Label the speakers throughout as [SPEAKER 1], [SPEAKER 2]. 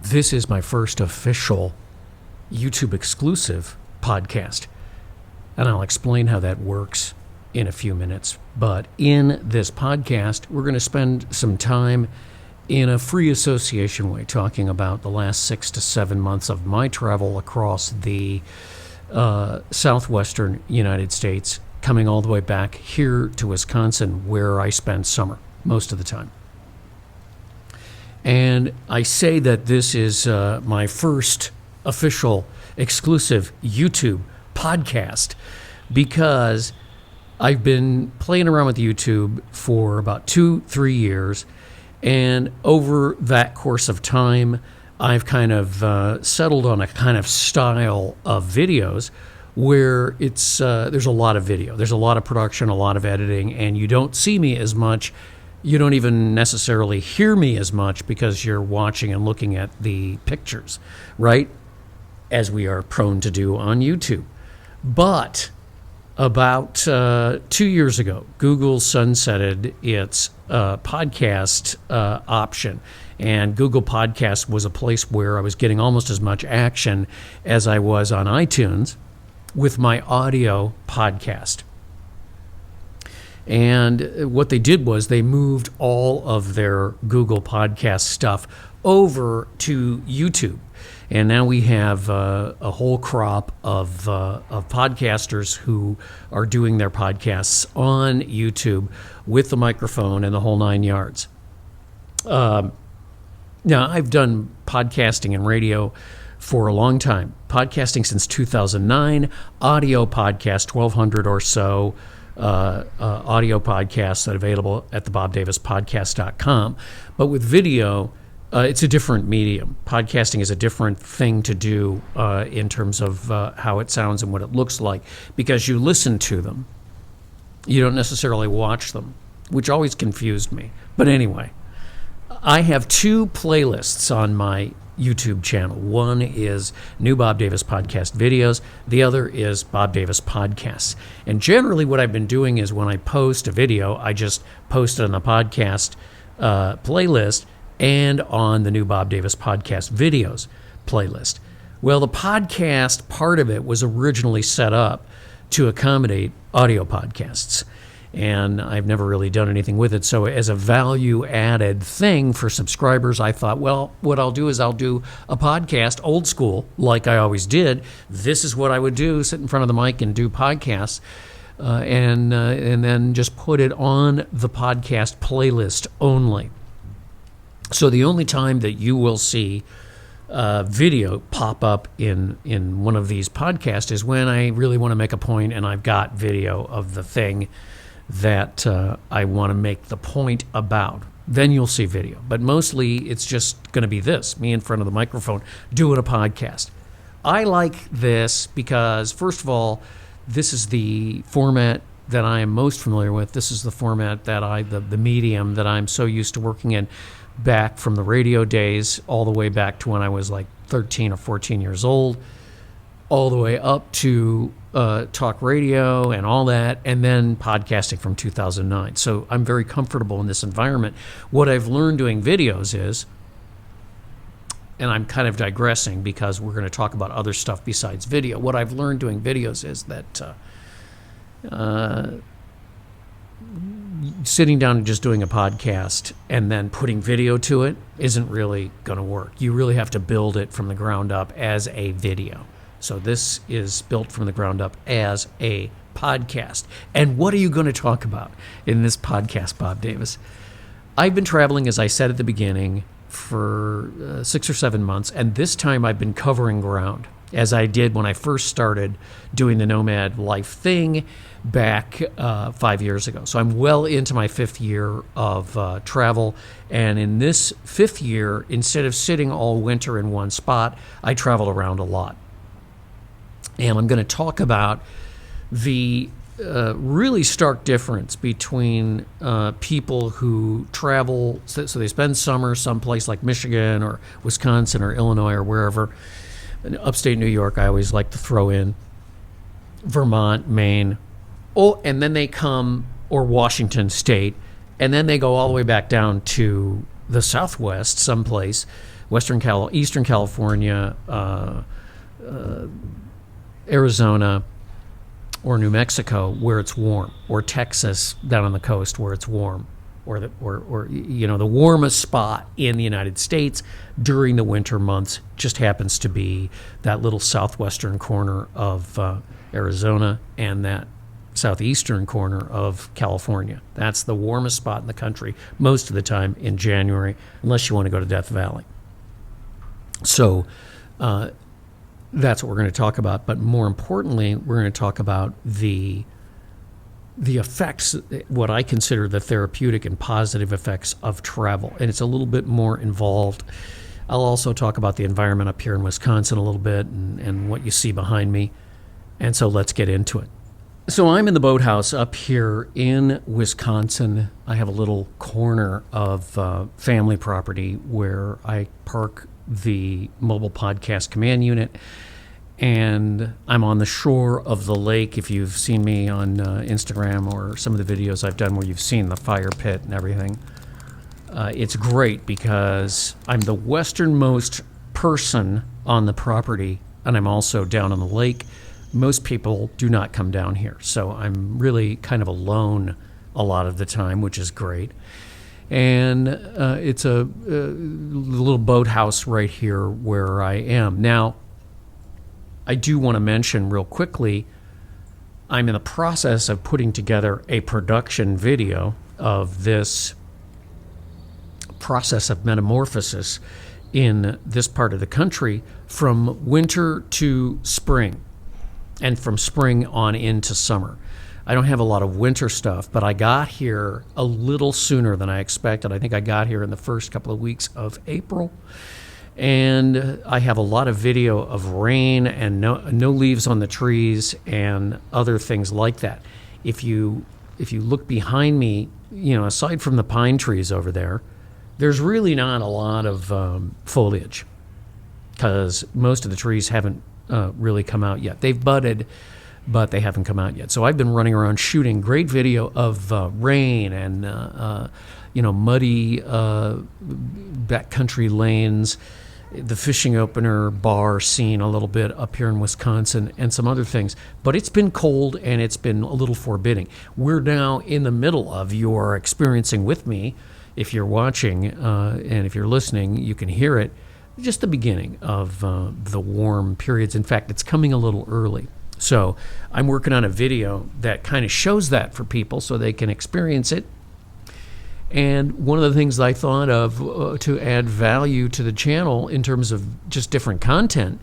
[SPEAKER 1] This is my first official YouTube exclusive podcast, and I'll explain how that works in a few minutes. But in this podcast, we're going to spend some time in a free association way talking about the last 6 to 7 months of my travel across the southwestern United States, coming all the way back here to Wisconsin, where I spend summer most of the time. And I say that this is my first official exclusive YouTube podcast because I've been playing around with YouTube for about 2-3 years, and over that course of time, I've kind of settled on a kind of style of videos where it's there's a lot of video, there's a lot of production, a lot of editing, and you don't see me as much. You don't even necessarily hear me as much because you're watching and looking at the pictures, right? As we are prone to do on YouTube. But about 2 years ago, Google sunsetted its podcast option. And Google Podcast was a place where I was getting almost as much action as I was on iTunes with my audio podcast. And what they did was they moved all of their Google Podcast stuff over to YouTube. And now we have a whole crop of podcasters who are doing their podcasts on YouTube with the microphone and the whole 9 yards. Now, I've done podcasting and radio for a long time. Podcasting since 2009, audio podcast, 1,200 or so. Audio podcasts that are available at the bobdavispodcast.com. But with video, it's a different medium. Podcasting is a different thing to do in terms of how it sounds and what it looks like, because you listen to them. You don't necessarily watch them, which always confused me. But anyway, I have 2 playlists on my YouTube channel. One is New Bob Davis Podcast Videos. The other is Bob Davis Podcasts. And generally what I've been doing is when I post a video, I just post it on the podcast playlist and on the New Bob Davis Podcast Videos playlist. Well, the podcast part of it was originally set up to accommodate audio podcasts, and I've never really done anything with it. So as a value-added thing for subscribers, I thought, well, what I'll do is I'll do a podcast old school, like I always did. This is what I would do, sit in front of the mic and do podcasts, and then just put it on the podcast playlist only. So the only time that you will see video pop up in one of these podcasts is when I really want to make a point and I've got video of the thing that I want to make the point about. Then you'll see video. But mostly it's just going to be this, me in front of the microphone doing a podcast. I like this because, first of all, this is the format that I am most familiar with. This is the format that the medium that I'm so used to working in, back from the radio days all the way back to when I was like 13 or 14 years old, all the way up to talk radio and all that, and then podcasting from 2009. So I'm very comfortable in this environment. What I've learned doing videos is, and I'm kind of digressing because we're going to talk about other stuff besides video. What I've learned doing videos is that sitting down and just doing a podcast and then putting video to it isn't really going to work. You really have to build it from the ground up as a video. So this is built from the ground up as a podcast. And what are you going to talk about in this podcast, Bob Davis? I've been traveling, as I said at the beginning, for 6 or 7 months, and this time I've been covering ground, as I did when I first started doing the Nomad life thing back 5 years ago. So I'm well into my 5th year of travel, and in this 5th year, instead of sitting all winter in one spot, I travel around a lot. And I'm going to talk about the really stark difference between people who travel, so they spend summer someplace like Michigan or Wisconsin or Illinois or wherever. In upstate New York, I always like to throw in Vermont, Maine, and then they come, or Washington State, and then they go all the way back down to the Southwest someplace, Eastern California, Arizona, or New Mexico where it's warm, or Texas down on the coast where it's warm, or the warmest spot in the United States during the winter months just happens to be that little southwestern corner of Arizona and that southeastern corner of California. That's the warmest spot in the country most of the time in January, unless you want to go to Death Valley. So that's what we're going to talk about. But more importantly, we're going to talk about the effects, what I consider the therapeutic and positive effects of travel. And it's a little bit more involved. I'll also talk about the environment up here in Wisconsin a little bit and what you see behind me. And so let's get into it. So I'm in the boathouse up here in Wisconsin. I have a little corner of family property where I park the mobile podcast command unit, and I'm on the shore of the lake. If you've seen me on Instagram or some of the videos I've done where you've seen the fire pit and everything, it's great because I'm the westernmost person on the property, and I'm also down on the lake. Most people do not come down here, so I'm really kind of alone a lot of the time, which is great. And it's a little boathouse right here where I am. Now, I do want to mention real quickly, I'm in the process of putting together a production video of this process of metamorphosis in this part of the country from winter to spring, and from spring on into summer. I don't have a lot of winter stuff, but I got here a little sooner than I expected. I think I got here in the first couple of weeks of April. And I have a lot of video of rain and no leaves on the trees and other things like that. If you look behind me, aside from the pine trees over there, there's really not a lot of foliage because most of the trees haven't really come out yet. They've budded, but they haven't come out yet. So I've been running around shooting great video of rain and muddy backcountry lanes, the fishing opener bar scene a little bit up here in Wisconsin, and some other things. But it's been cold and it's been a little forbidding. We're now in the middle of, you are experiencing with me, if you're watching and if you're listening, you can hear it, just the beginning of the warm periods. In fact, it's coming a little early. So I'm working on a video that kind of shows that for people so they can experience it. And one of the things I thought of to add value to the channel in terms of just different content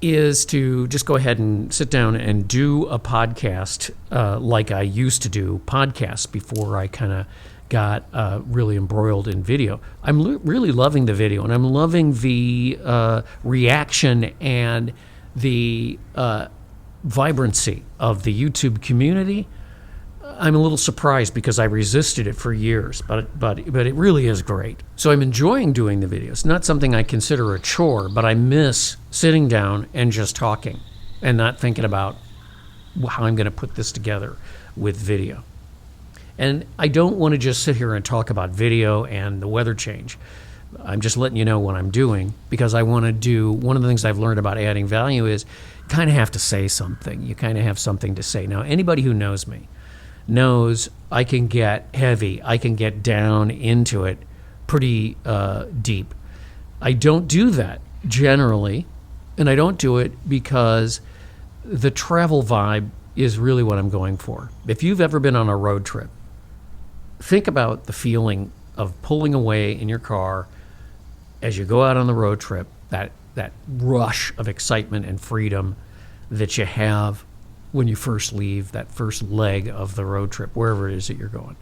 [SPEAKER 1] is to just go ahead and sit down and do a podcast like I used to do podcasts before I kind of got really embroiled in video. I'm really loving the video, and I'm loving the reaction and the vibrancy of the YouTube community. I'm a little surprised because I resisted it for years, but it really is great. So I'm enjoying doing the videos. Not something I consider a chore, but I miss sitting down and just talking and not thinking about how I'm going to put this together with video. And I don't want to just sit here and talk about video and the weather change. I'm just letting you know what I'm doing because I want to do, one of the things I've learned about adding value is you kind of have to say something. You kind of have something to say. Now, anybody who knows me knows I can get heavy. I can get down into it pretty deep. I don't do that generally, and I don't do it because the travel vibe is really what I'm going for. If you've ever been on a road trip, think about the feeling of pulling away in your car as you go out on the road trip, that rush of excitement and freedom that you have when you first leave that first leg of the road trip, wherever it is that you're going.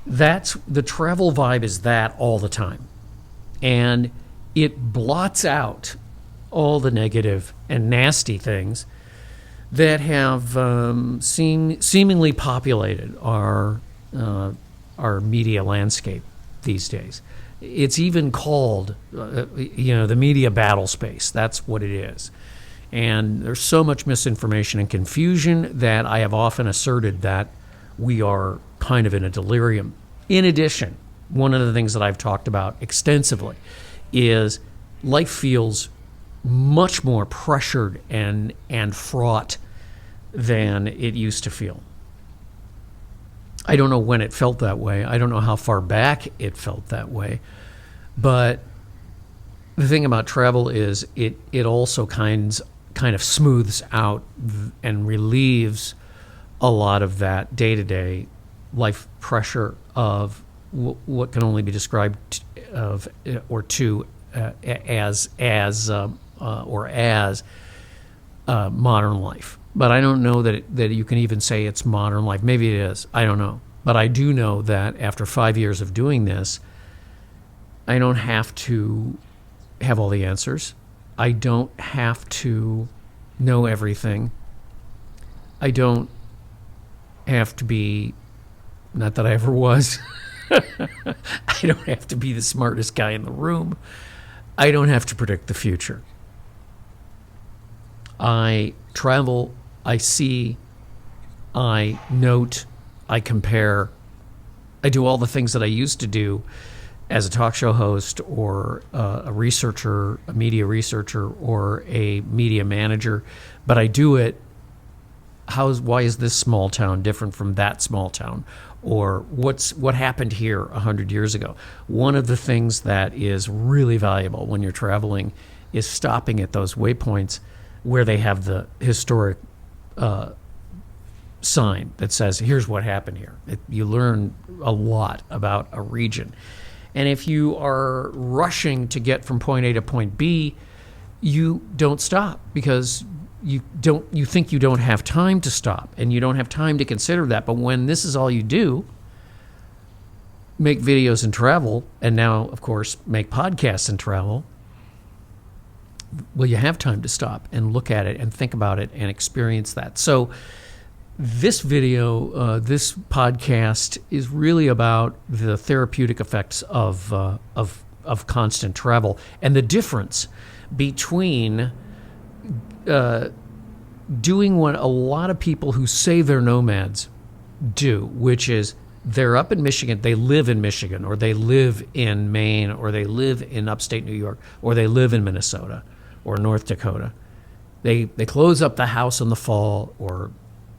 [SPEAKER 1] That's the travel vibe, is that all the time. And it blots out all the negative and nasty things that have seemingly populated our media landscape these days. It's even called, the media battle space. That's what it is. And there's so much misinformation and confusion that I have often asserted that we are kind of in a delirium. In addition, one of the things that I've talked about extensively is life feels much more pressured and fraught than it used to feel. I don't know when it felt that way. I don't know how far back it felt that way. But the thing about travel is it also kind of smooths out and relieves a lot of that day-to-day life pressure of what can only be described as modern life. But I don't know that you can even say it's modern life. Maybe it is. I don't know. But I do know that after 5 years of doing this, I don't have to have all the answers. I don't have to know everything. I don't have to be, not that I ever was, I don't have to be the smartest guy in the room. I don't have to predict the future. I travel, I see, I note, I compare. I do all the things that I used to do as a talk show host or a researcher, a media researcher, or a media manager, but I do it. Why is this small town different from that small town? Or what happened here 100 years ago? One of the things that is really valuable when you're traveling is stopping at those waypoints where they have the historic sign that says, here's what happened here. You learn a lot about a region. And if you are rushing to get from point A to point B, you don't stop because you think you don't have time to stop and you don't have time to consider that. But when this is all you do, make videos and travel, and now, of course, make podcasts and travel, well, you have time to stop and look at it and think about it and experience that. So this video, this podcast is really about the therapeutic effects of constant travel and the difference between doing what a lot of people who say they're nomads do, which is they're up in Michigan, they live in Michigan, or they live in Maine, or they live in upstate New York, or they live in Minnesota or North Dakota. They close up the house in the fall, or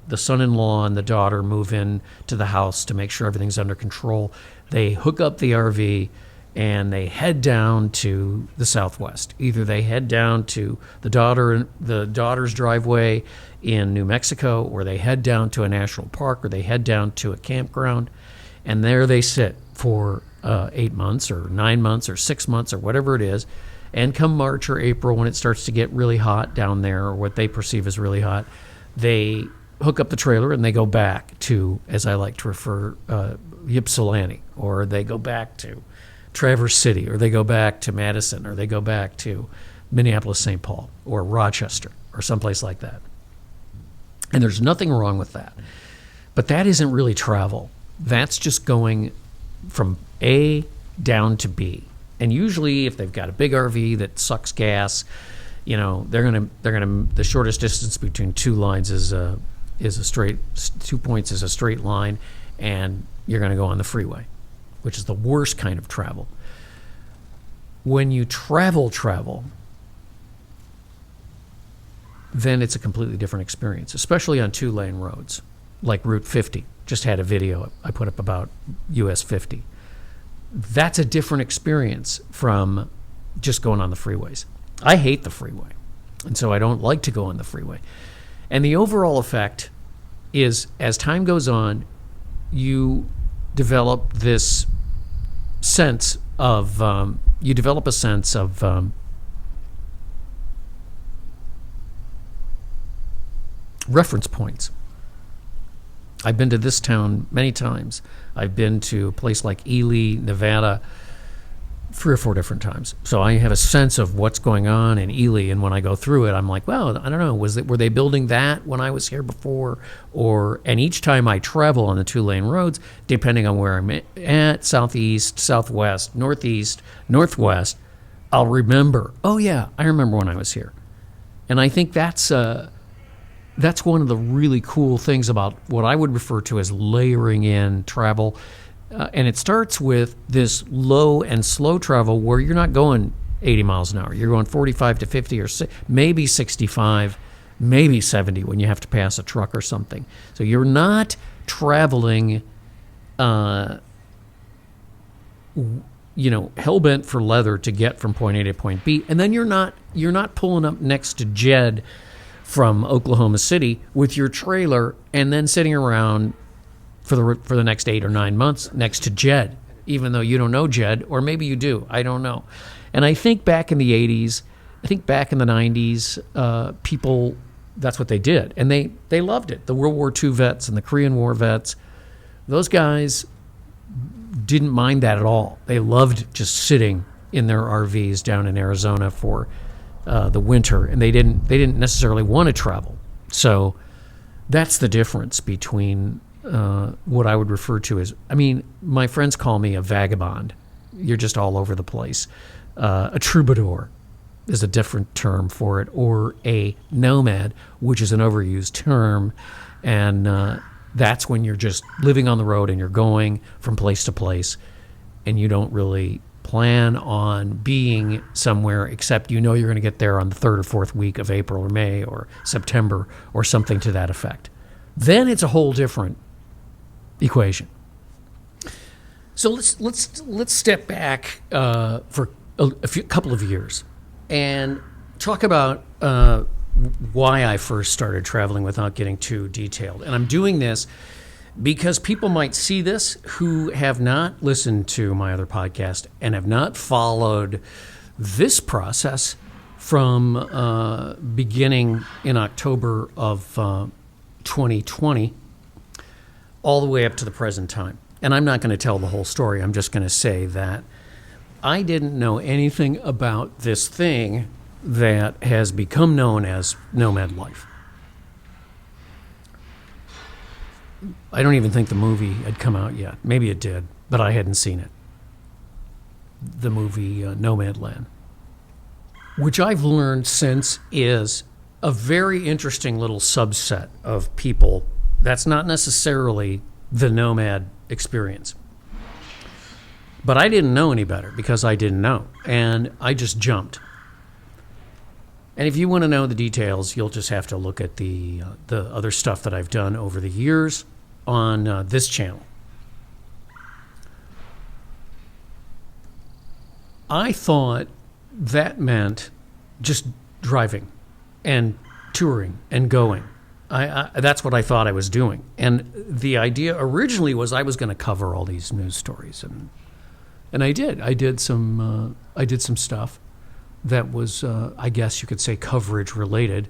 [SPEAKER 1] the son-in-law and the daughter move in to the house to make sure everything's under control. They hook up the RV and they head down to the Southwest. Either they head down to the daughter's driveway in New Mexico, or they head down to a national park, or they head down to a campground, and there they sit for 8 months or 9 months or 6 months or whatever it is. And come March or April, when it starts to get really hot down there, or what they perceive as really hot, they hook up the trailer and they go back to, as I like to refer, Ypsilanti, or they go back to Traverse City, or they go back to Madison, or they go back to Minneapolis, St. Paul, or Rochester, or someplace like that. And there's nothing wrong with that. But that isn't really travel. That's just going from A down to B. And usually, if they've got a big RV that sucks gas, they're gonna the shortest distance between two lines is a straight 2 points is a straight line, and you're gonna go on the freeway, which is the worst kind of travel. When you travel, then it's a completely different experience, especially on 2-lane roads, like Route 50. Just had a video I put up about US 50. That's a different experience from just going on the freeways. I hate the freeway, and so I don't like to go on the freeway. And the overall effect is, as time goes on, you develop this sense of reference points. I've been to this town many times. I've been to a place like Ely, Nevada, 3 or 4 different times. So I have a sense of what's going on in Ely, and when I go through it, I'm like, well, I don't know, were they building that when I was here before? And each time I travel on the 2-lane roads, depending on where I'm at, southeast, southwest, northeast, northwest, I'll remember, oh yeah, I remember when I was here. And I think that's one of the really cool things about what I would refer to as layering in travel. And it starts with this low and slow travel where you're not going 80 miles an hour. You're going 45 to 50 or maybe 65, maybe 70 when you have to pass a truck or something. So you're not traveling, hell-bent for leather to get from point A to point B. And then you're not pulling up next to Jed from Oklahoma City with your trailer and then sitting around for the next 8 or 9 months next to Jed, even though you don't know Jed, or maybe you do. I don't know. And I think back in the 80s, I think back in the 90s, people, that's what they did. And they loved it. The World War II vets and the Korean War vets, those guys didn't mind that at all. They loved just sitting in their RVs down in Arizona for the winter, and they didn't necessarily want to travel. So that's the difference between what I would refer to as, my friends call me a vagabond. You're just all over the place. A troubadour is a different term for it, or a nomad, which is an overused term, and that's when you're just living on the road and you're going from place to place, and you don't really plan on being somewhere except you're going to get there on the third or fourth week of April or May or September or something to that effect. Then it's a whole different equation. So let's step back for a couple of years and talk about why I first started traveling without getting too detailed. And I'm doing this because people might see this who have not listened to my other podcast and have not followed this process from beginning in October of 2020 all the way up to the present time. And I'm not going to tell the whole story. I'm just going to say that I didn't know anything about this thing that has become known as Nomad life. I don't even think the movie had come out yet. Maybe it did, but I hadn't seen it. The movie Nomadland, which I've learned since is a very interesting little subset of people. That's not necessarily the nomad experience. But I didn't know any better because I didn't know, and I just jumped. And if you want to know the details, you'll just have to look at the other stuff that I've done over the years on this channel. I thought that meant just driving and touring and going. That's what I thought I was doing. And the idea originally was I was going to cover all these news stories, and I did. I did some stuff that was, I guess you could say, coverage related.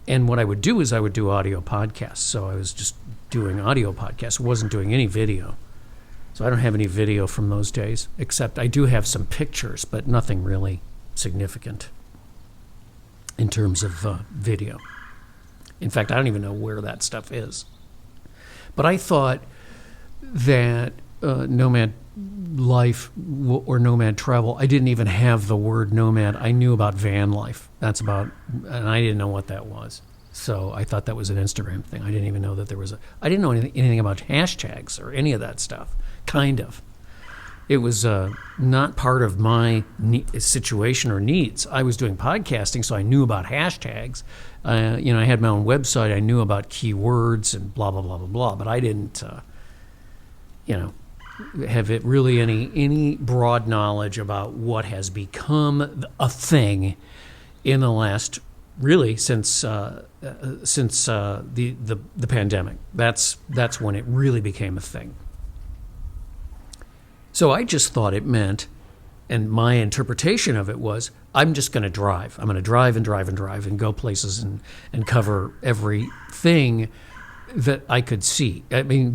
[SPEAKER 1] And what I would do is I would do audio podcasts. So I was just doing audio podcasts. I wasn't doing any video. So I don't have any video from those days, except I do have some pictures, but nothing really significant in terms of video. In fact, I don't even know where that stuff is. But I thought that nomad life or nomad travel, I didn't even have the word nomad. I knew about van life. And I didn't know what that was. So I thought that was an Instagram thing. I didn't even know that I didn't know anything about hashtags or any of that stuff, kind of. It was not part of my situation or needs. I was doing podcasting, so I knew about hashtags. I had my own website. I knew about keywords and blah, blah, blah, blah, blah. But I didn't, have it really any broad knowledge about what has become a thing in the last, really, since the pandemic. That's when it really became a thing. So I just thought it meant, and my interpretation of it was, I'm just going to drive. I'm going to drive and drive and drive and go places and cover everything that I could see.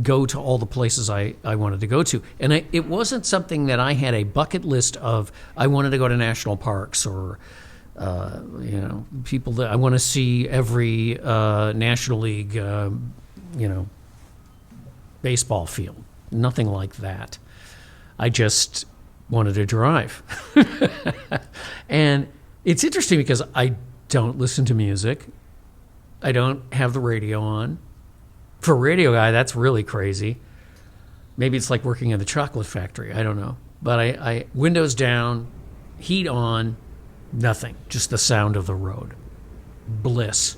[SPEAKER 1] Go to all the places I wanted to go to. And it wasn't something that I had a bucket list of, I wanted to go to national parks or, people that I want to see every National League, baseball field. Nothing like that. I just wanted to drive. And it's interesting because I don't listen to music. I don't have the radio on. For a radio guy, that's really crazy. Maybe it's like working in the chocolate factory. I don't know. But I windows down, heat on, nothing, just the sound of the road. Bliss.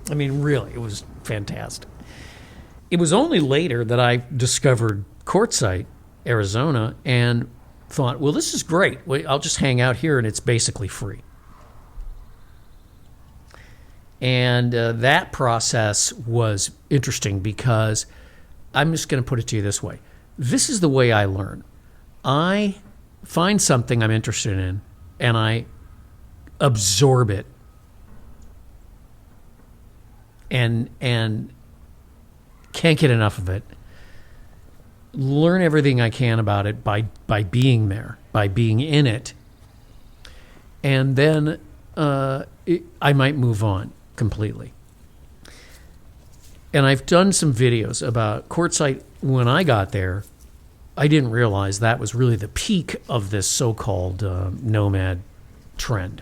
[SPEAKER 1] I mean, really, it was fantastic. It was only later that I discovered Quartzsite, Arizona, and thought, well, this is great. I'll just hang out here, and it's basically free. And that process was interesting because I'm just going to put it to you this way. This is the way I learn. I find something I'm interested in, and I absorb it and can't get enough of it. Learn everything I can about it by being there, by being in it. And then I might move on completely. And I've done some videos about Quartzsite. When I got there, I didn't realize that was really the peak of this so-called Nomad trend.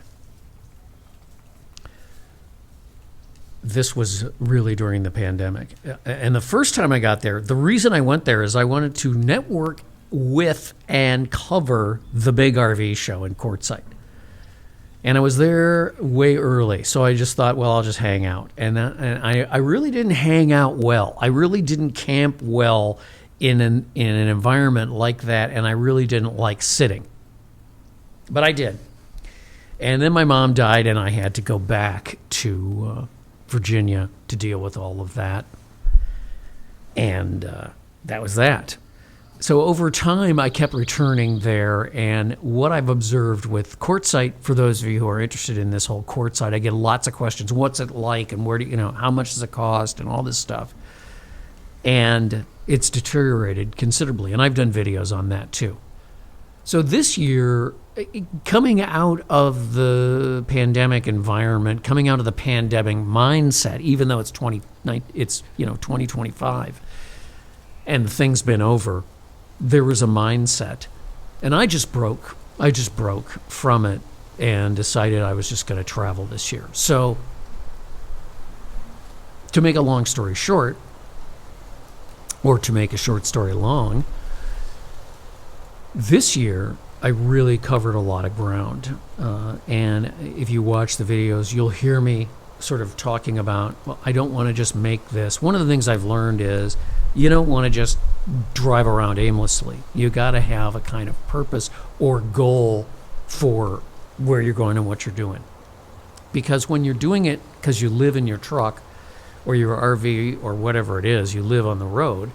[SPEAKER 1] This was really during the pandemic. And the first time I got there, the reason I went there is I wanted to network with and cover the big RV show in Quartzsite. And I was there way early, so I just thought, well, I'll just hang out. And I really didn't hang out well. I really didn't camp well in an environment like that, and I really didn't like sitting. But I did. And then my mom died, and I had to go back to Virginia to deal with all of that. And that was that. So over time, I kept returning there, and what I've observed with Quartzsite, for those of you who are interested in this whole Quartzsite, I get lots of questions. What's it like, and where do how much does it cost, and all this stuff. And it's deteriorated considerably, and I've done videos on that too. So this year, coming out of the pandemic environment, coming out of the pandemic mindset, even though it's 2025, and the thing's been over, there was a mindset, and I just broke from it and decided I was just going to travel this year. So to make a long story short, or to make a short story long, this year I really covered a lot of ground, and if you watch the videos, you'll hear me sort of talking about, well, I don't want to just make this. One of the things I've learned is you don't want to just drive around aimlessly. You got to have a kind of purpose or goal for where you're going and what you're doing. Because when you're doing it because you live in your truck or your RV or whatever it is, you live on the road,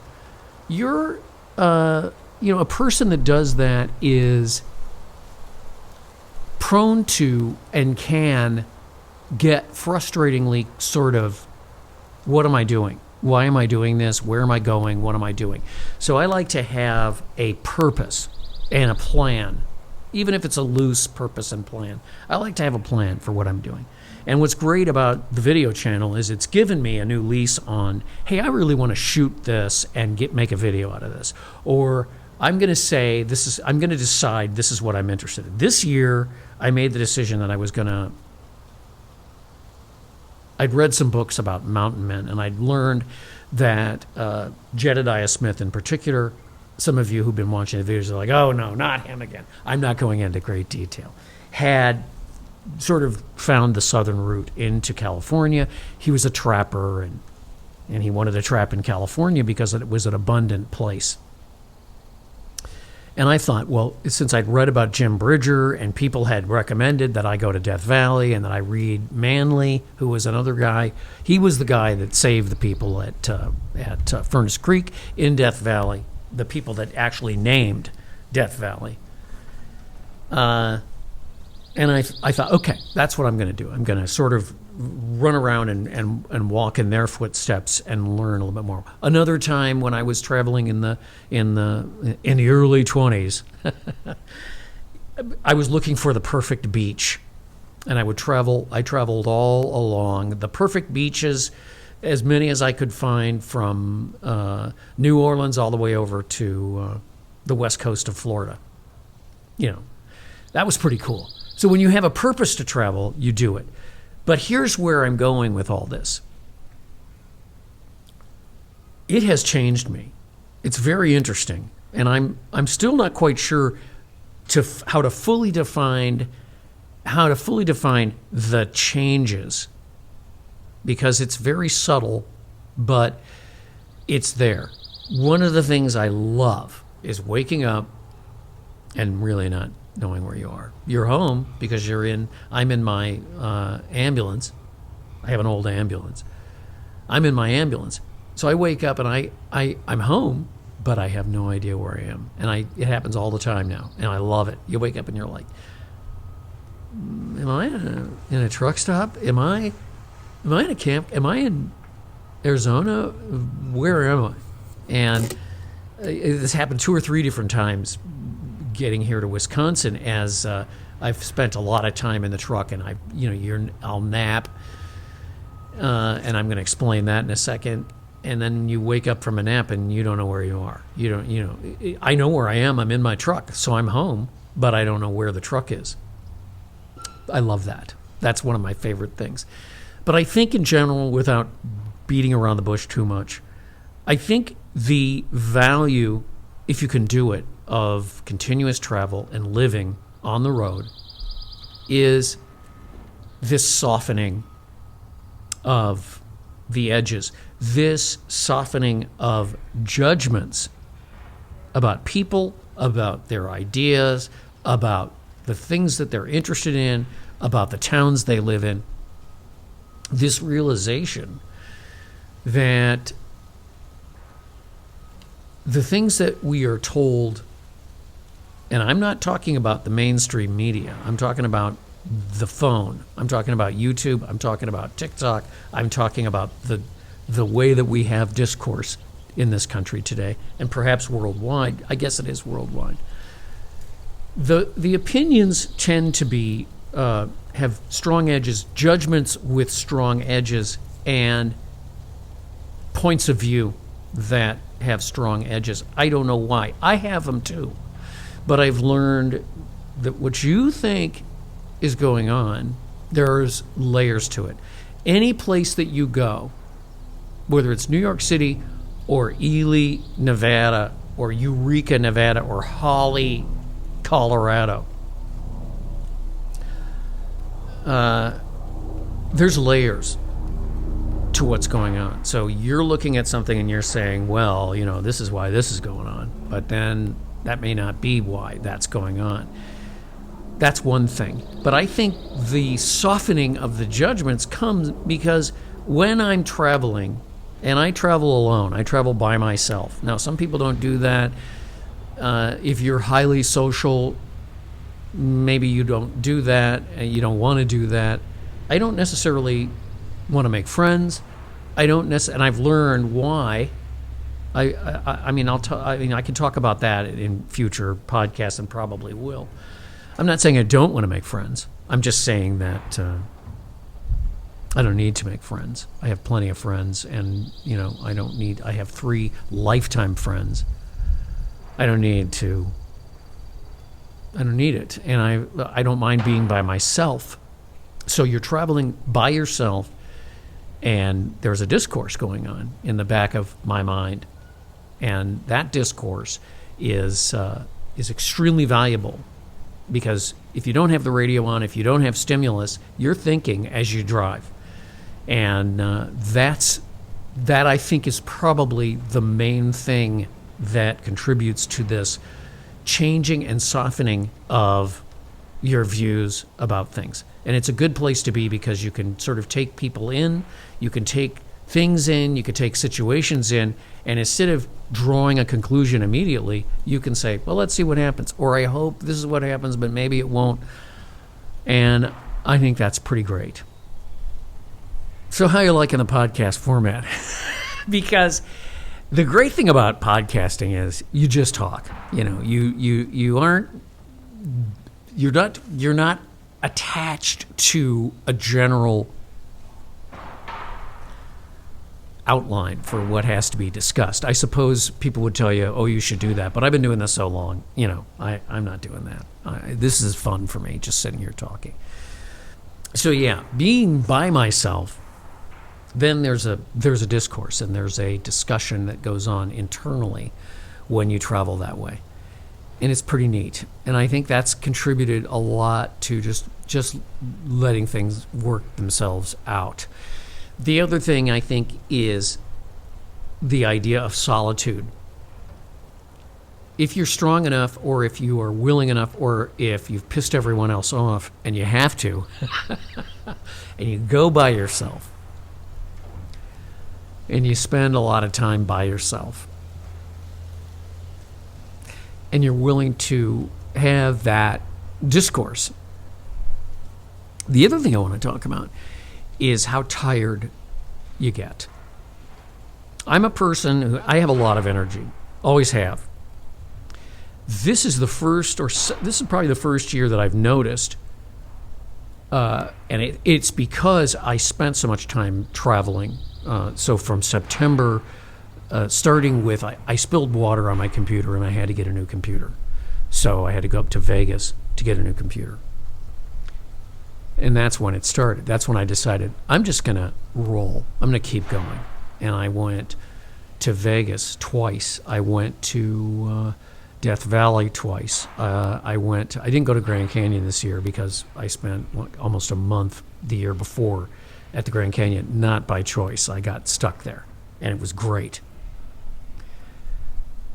[SPEAKER 1] you're a person that does that is prone to and can get frustratingly sort of, what am I doing? Why am I doing this? Where am I going? What am I doing? So I like to have a purpose and a plan, even if it's a loose purpose and plan. I like to have a plan for what I'm doing. And what's great about the video channel is it's given me a new lease on, hey, I really want to shoot this and make a video out of this. Or I'm going to decide this is what I'm interested in. This year, I made the decision that I'd read some books about mountain men, and I'd learned that Jedediah Smith in particular, some of you who've been watching the videos are like, oh no, not him again. I'm not going into great detail. Had sort of found the southern route into California. He was a trapper, and he wanted to trap in California because it was an abundant place. And I thought, well, since I'd read about Jim Bridger and people had recommended that I go to Death Valley and that I read Manley, who was another guy, he was the guy that saved the people at Furnace Creek in Death Valley, the people that actually named Death Valley. And I thought, okay, that's what I'm going to do. I'm going to sort of run around and walk in their footsteps and learn a little bit more. Another time when I was traveling in the early 20s, I was looking for the perfect beach, and I traveled all along the perfect beaches, as many as I could find, from New Orleans all the way over to the west coast of Florida. That was pretty cool. So when you have a purpose to travel, you do it. But here's where I'm going with all this. It has changed me. It's very interesting, and I'm still not quite sure how to fully define the changes, because it's very subtle, but it's there. One of the things I love is waking up and really not knowing where you are. You're home because I'm in my ambulance. I have an old ambulance. I'm in my ambulance. So I wake up and I'm home, but I have no idea where I am. And it happens all the time now, and I love it. You wake up and you're like, am I in a truck stop? Am I in a camp? Am I in Arizona? Where am I? And this happened 2 or 3 different times getting here to Wisconsin, as I've spent a lot of time in the truck, and I'll nap, and I'm going to explain that in a second. And then you wake up from a nap and you don't know where you are. I know where I am. I'm in my truck, so I'm home, but I don't know where the truck is. I love that. That's one of my favorite things. But I think in general, without beating around the bush too much, I think the value, if you can do it, of continuous travel and living on the road is this softening of the edges, this softening of judgments about people, about their ideas, about the things that they're interested in, about the towns they live in. This realization that the things that we are told, and I'm not talking about the mainstream media, I'm talking about the phone, I'm talking about YouTube, I'm talking about TikTok, I'm talking about the way that we have discourse in this country today, and perhaps worldwide. I guess it is worldwide. The opinions tend to be have strong edges, judgments with strong edges, and points of view that have strong edges. I don't know why. I have them too. But I've learned that what you think is going on, there's layers to it. Any place that you go, whether it's New York City or Ely, Nevada, or Eureka, Nevada, or Holly, Colorado, there's layers to what's going on. So you're looking at something and you're saying, well, this is why this is going on. But then that may not be why that's going on. That's one thing. But I think the softening of the judgments comes because when I'm traveling, and I travel alone, I travel by myself. Now, some people don't do that. If you're highly social, maybe you don't do that, and you don't want to do that. I don't necessarily want to make friends. And I've learned why. I can talk about that in future podcasts, and probably will. I'm not saying I don't want to make friends. I'm just saying that I don't need to make friends. I have plenty of friends, and I have 3 lifetime friends. I don't need it, and I don't mind being by myself. So you're traveling by yourself, and there's a discourse going on in the back of my mind, and that discourse is extremely valuable, because if you don't have the radio on, if you don't have stimulus, you're thinking as you drive, and that I think is probably the main thing that contributes to this changing and softening of your views about things. And it's a good place to be, because you can sort of take people in, you can take things in, you can take situations in, and instead of drawing a conclusion immediately, you can say, well, let's see what happens. Or I hope this is what happens, but maybe it won't. And I think that's pretty great. So how are you liking the podcast format? Because the great thing about podcasting is you just talk. You're not attached to a general outline for what has to be discussed. I suppose people would tell you, oh, you should do that, but I've been doing this so long, I'm not doing that. This is fun for me, just sitting here talking. So yeah, being by myself, then there's a discourse, and there's a discussion that goes on internally when you travel that way. and it's pretty neat. And I think that's contributed a lot to just letting things work themselves out. The other thing I think is the idea of solitude. If you're strong enough, or if you are willing enough, or if you've pissed everyone else off and you have to, and you go by yourself, and you spend a lot of time by yourself, and you're willing to have that discourse. The other thing I want to talk about is how tired you get. I'm a person who, I have a lot of energy, always have. This is probably the first year that I've noticed, and it's because I spent so much time traveling. So from September, starting with, I spilled water on my computer and I had to get a new computer. So I had to go up to Vegas to get a new computer. And that's when it started. That's when I decided, I'm just going to roll. I'm going to keep going. And I went to Vegas twice. I went to Death Valley twice. I didn't go to Grand Canyon this year because I spent almost a month the year before at the Grand Canyon, not by choice. I got stuck there, and it was great.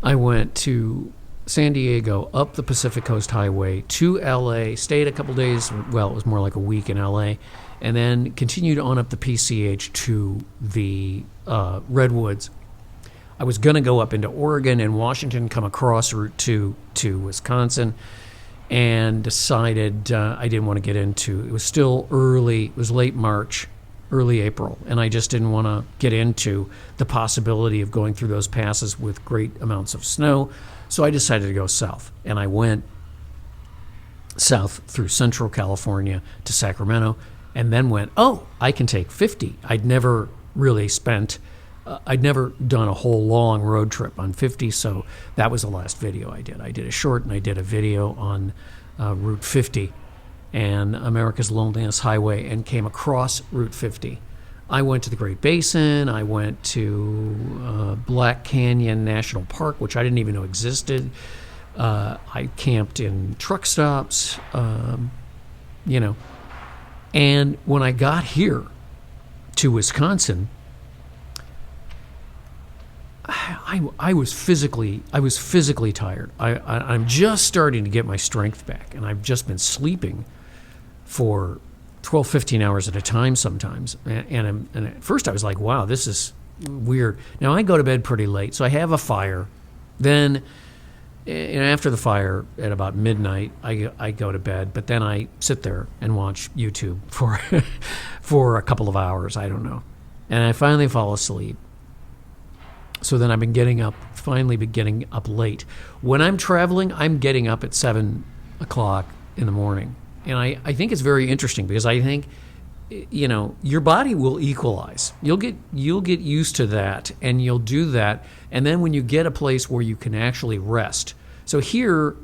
[SPEAKER 1] I went to San Diego, up the Pacific Coast Highway to LA, stayed a couple days, well, it was more like a week in LA, and then continued on up the PCH to the Redwoods. I was going to go up into Oregon and Washington, come across Route 2 to Wisconsin, and decided I didn't want to get into, it was still early, it was late March, early April, and I just didn't want to get into the possibility of going through those passes with great amounts of snow, so I decided to go south, and I went south through Central California to Sacramento, and then went, I can take 50. I'd never done a whole long road trip on 50, so that was the last video I did. I did a short, and I did a video on Route 50 and America's Loneliest Highway, and came across Route 50. I went to the Great Basin. I went to Black Canyon National Park, which I didn't even know existed. I camped in truck stops, And when I got here to Wisconsin, I was physically tired. I'm just starting to get my strength back, and I've just been sleeping for 12, 15 hours at a time sometimes. And at first I was like, wow, this is weird. Now I go to bed pretty late, so I have a fire. Then after the fire at about midnight, I go to bed, but then I sit there and watch YouTube for a couple of hours, I don't know. And I finally fall asleep. So then I've been getting up late. When I'm traveling, I'm getting up at 7 o'clock in the morning. And I think it's very interesting because I think, your body will equalize. You'll get used to that, and you'll do that. And then when you get a place where you can actually rest. So here,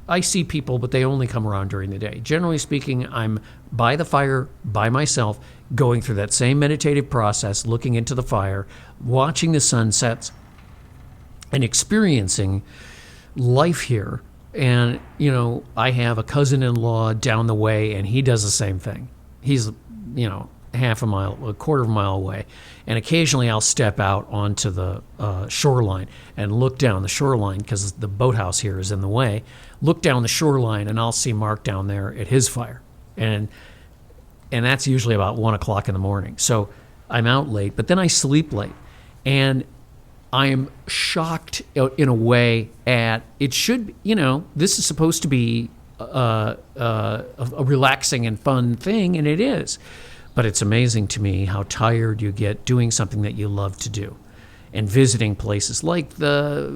[SPEAKER 1] I see people, but they only come around during the day. Generally speaking, I'm by the fire, by myself, going through that same meditative process, looking into the fire, watching the sunsets, and experiencing life here. And, I have a cousin-in-law down the way, and he does the same thing. He's, half a mile, a quarter of a mile away. And occasionally I'll step out onto the shoreline and look down the shoreline because the boathouse here is in the way. Look down the shoreline, and I'll see Mark down there at his fire. And that's usually about 1 o'clock in the morning. So I'm out late, but then I sleep late. And I am shocked in a way at, it should, this is supposed to be a relaxing and fun thing, and it is. But it's amazing to me how tired you get doing something that you love to do, and visiting places like the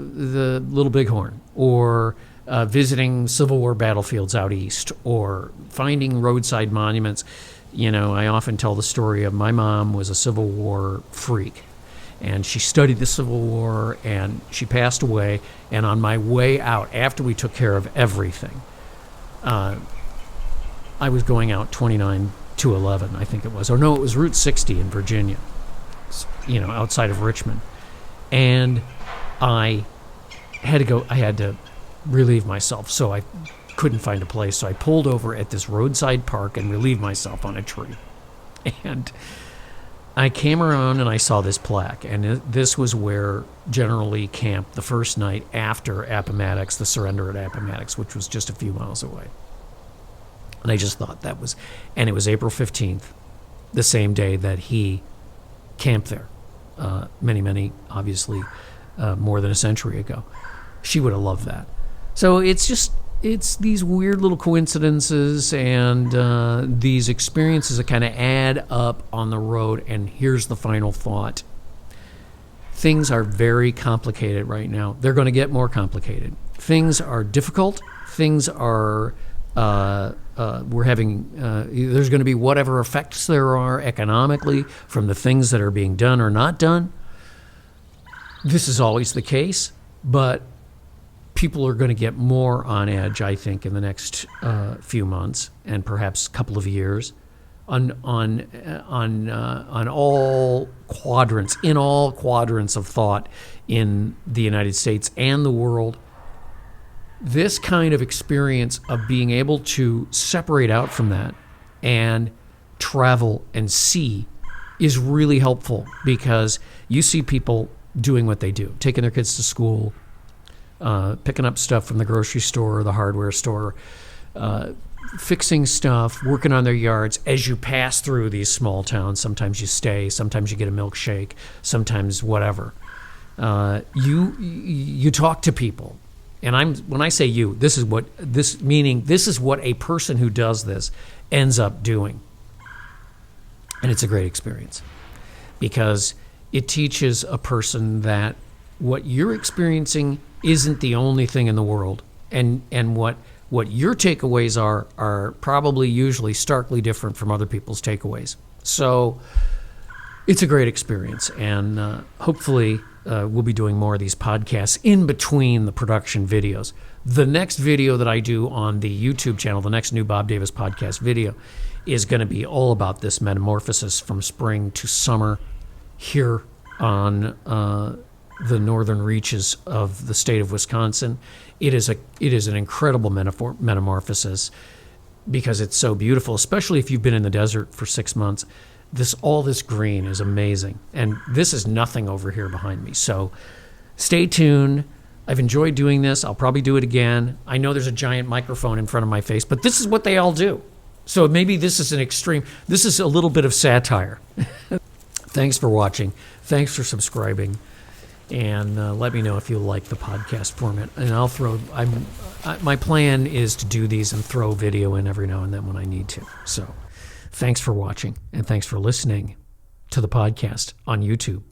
[SPEAKER 1] Little Bighorn, or visiting Civil War battlefields out east, or finding roadside monuments. I often tell the story of my mom was a Civil War freak, and she studied the Civil War, and she passed away. And on my way out, after we took care of everything, I was going out 29 to 11, I think it was. Or no, it was Route 60 in Virginia, outside of Richmond. And I had to relieve myself. So I couldn't find a place. So I pulled over at this roadside park and relieved myself on a tree. And I came around and I saw this plaque. And this was where General Lee camped the first night after Appomattox, the surrender at Appomattox, which was just a few miles away. And I just thought that was, and it was April 15th, the same day that he camped there, many, obviously, more than a century ago. She would have loved that. So it's these weird little coincidences and these experiences that kind of add up on the road. And here's the final thought. Things are very complicated right now. They're going to get more complicated. Things are difficult. Things are, we're having, there's going to be whatever effects there are economically from the things that are being done or not done. This is always the case, but people are going to get more on edge, I think, in the next few months and perhaps a couple of years on all quadrants, in all quadrants of thought in the United States and the world. This kind of experience of being able to separate out from that and travel and see is really helpful, because you see people doing what they do, taking their kids to school, picking up stuff from the grocery store or the hardware store, fixing stuff, working on their yards. As you pass through these small towns, sometimes you stay, sometimes you get a milkshake, sometimes whatever. You talk to people. And when I say you, this is what a person who does this ends up doing. And it's a great experience, because it teaches a person that what you're experiencing isn't the only thing in the world. And what your takeaways are probably usually starkly different from other people's takeaways. So it's a great experience. And hopefully we'll be doing more of these podcasts in between the production videos. The next video that I do on the YouTube channel, the next new Bob Davis podcast video, is going to be all about this metamorphosis from spring to summer here on the northern reaches of the state of Wisconsin. It is an incredible metamorphosis, because it's so beautiful, especially if you've been in the desert for 6 months. All this green is amazing, and this is nothing over here behind me. So stay tuned. I've enjoyed doing this. I'll probably do it again. I know there's a giant microphone in front of my face, but this is what they all do. So maybe this is an extreme. This is a little bit of satire. Thanks for watching. Thanks for subscribing. And let me know if you like the podcast format. And I'll throw, my plan is to do these and throw video in every now and then when I need to. So thanks for watching, and thanks for listening to the podcast on YouTube.